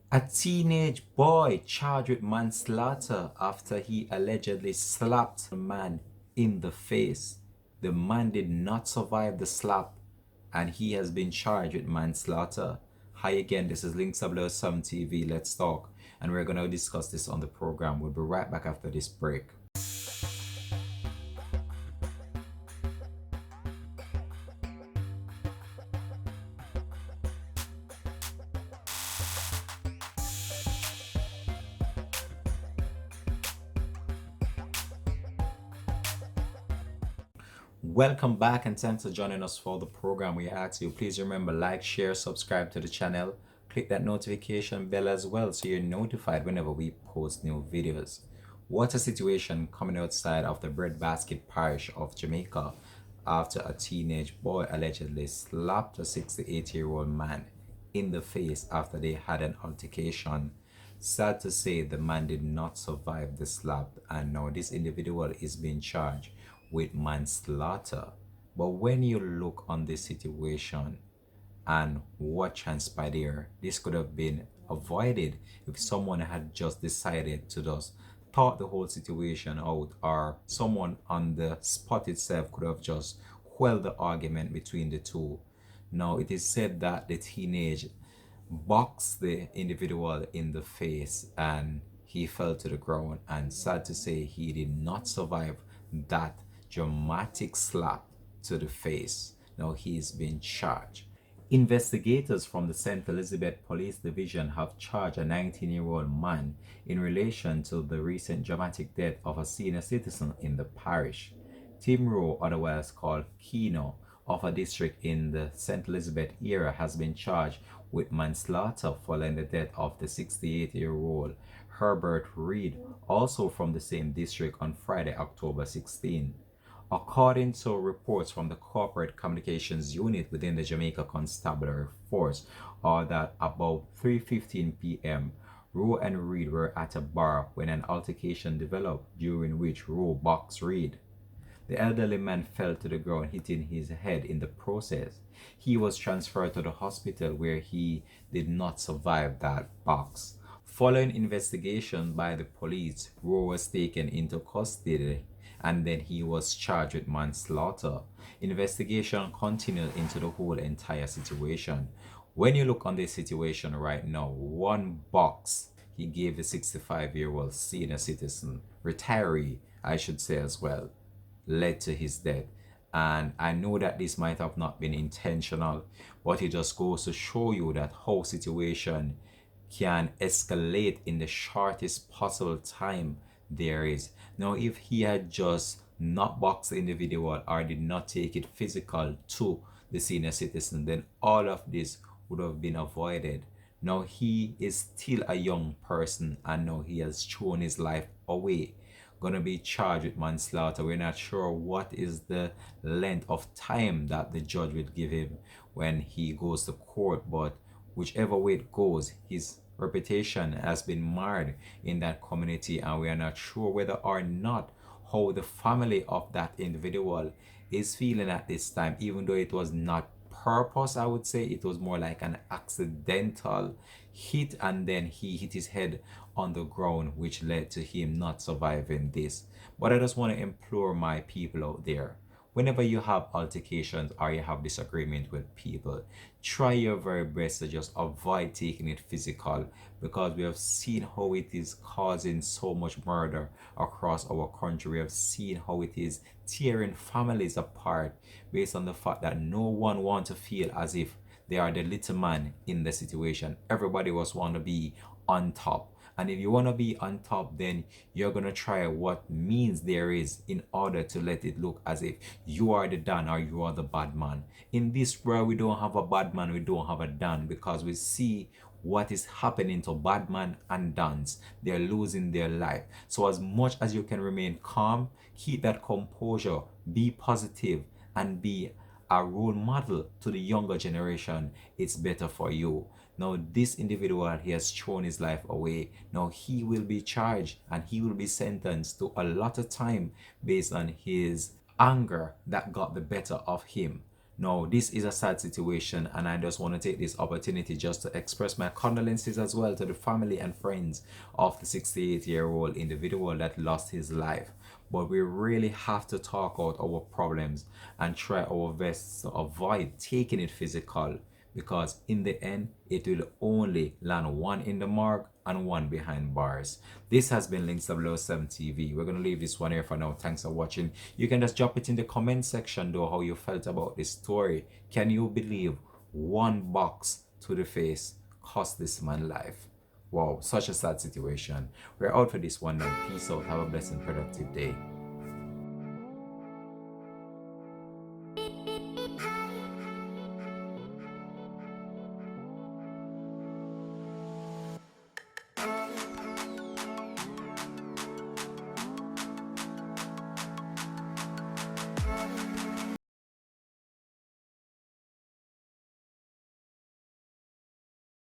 A teenage boy charged with manslaughter after he allegedly slapped a man in the face. The man did not survive the slap and he has been charged with manslaughter. Hi again, this is Links Some TV. Let's talk. And we're going to discuss this on the program. We'll be right back after this break. Welcome back and thanks for joining us for the program. We ask you please remember like, share, subscribe to the channel, click that notification bell as well so you're notified whenever we post new videos. What a situation coming outside of the breadbasket parish of Jamaica after a teenage boy allegedly slapped a 68-year-old man in the face after they had an altercation. Sad to say, the man did not survive the slap, and now this individual is being charged with manslaughter. But when you look on this situation and what transpired here, this could have been avoided if someone had just decided to just thought the whole situation out, or someone on the spot itself could have just quelled the argument between the two. Now, it is said that the teenage boxed the individual in the face and he fell to the ground, and sad to say he did not survive that dramatic slap to the face. Now he's been charged. Investigators from the St. Elizabeth Police Division have charged a 19-year-old man in relation to the recent dramatic death of a senior citizen in the parish. Tim Rowe, otherwise called Keno, of a district in the St. Elizabeth area, has been charged with manslaughter following the death of the 68-year-old Herbert Reed, also from the same district, on Friday, October 16. According to reports from the Corporate Communications Unit within the Jamaica Constabulary Force, are that about 3:15 p.m., Rowe and Reed were at a bar when an altercation developed, during which Rowe boxed Reed. The elderly man fell to the ground, hitting his head in the process. He was transferred to the hospital where he did not survive that box. Following investigation by the police, Rowe was taken into custody and then he was charged with manslaughter. Investigation continued into the whole entire situation. When you look on this situation right now, one box he gave the 65-year-old senior citizen, retiree, I should say as well, led to his death. And I know that this might have not been intentional, but it just goes to show you that how situation can escalate in the shortest possible time there is. Now, if he had just not boxed the individual or did not take it physical to the senior citizen, then all of this would have been avoided. Now, he is still a young person and now he has thrown his life away. Gonna be charged with manslaughter. We're not sure what is the length of time that the judge will give him when he goes to court, but whichever way it goes, his reputation has been marred in that community, and we are not sure whether or not how the family of that individual is feeling at this time, even though it was not purpose. I would say it was more like an accidental hit, and then he hit his head on the ground, which led to him not surviving this. But I just want to implore my people out there, whenever you have altercations or you have disagreement with people, try your very best to just avoid taking it physical, because we have seen how it is causing so much murder across our country. We have seen how it is tearing families apart based on the fact that no one wants to feel as if they are the little man in the situation. Everybody was want to be on top. And if you want to be on top, then you're going to try what means there is in order to let it look as if you are the Don or you are the bad man. In this world, we don't have a bad man, we don't have a Don, because we see what is happening to bad man and Dons. They're losing their life. So as much as you can remain calm, keep that composure, be positive, and be a role model to the younger generation. It's better for you. Now, this individual, he has thrown his life away. Now, he will be charged and he will be sentenced to a lot of time based on his anger that got the better of him. No, this is a sad situation, and I just want to take this opportunity just to express my condolences as well to the family and friends of the 68-year-old individual that lost his life. But we really have to talk out our problems and try our best to avoid taking it physical, because in the end it will only land one in the morgue and one behind bars. This has been Links 007 TV. We're going to leave this one here for now. Thanks for watching. You can just drop it in the comment section though how you felt about this story. Can you believe one box to the face cost this man life? Wow, such a sad situation. We're out for this one now. Peace out. Have a blessed and productive day.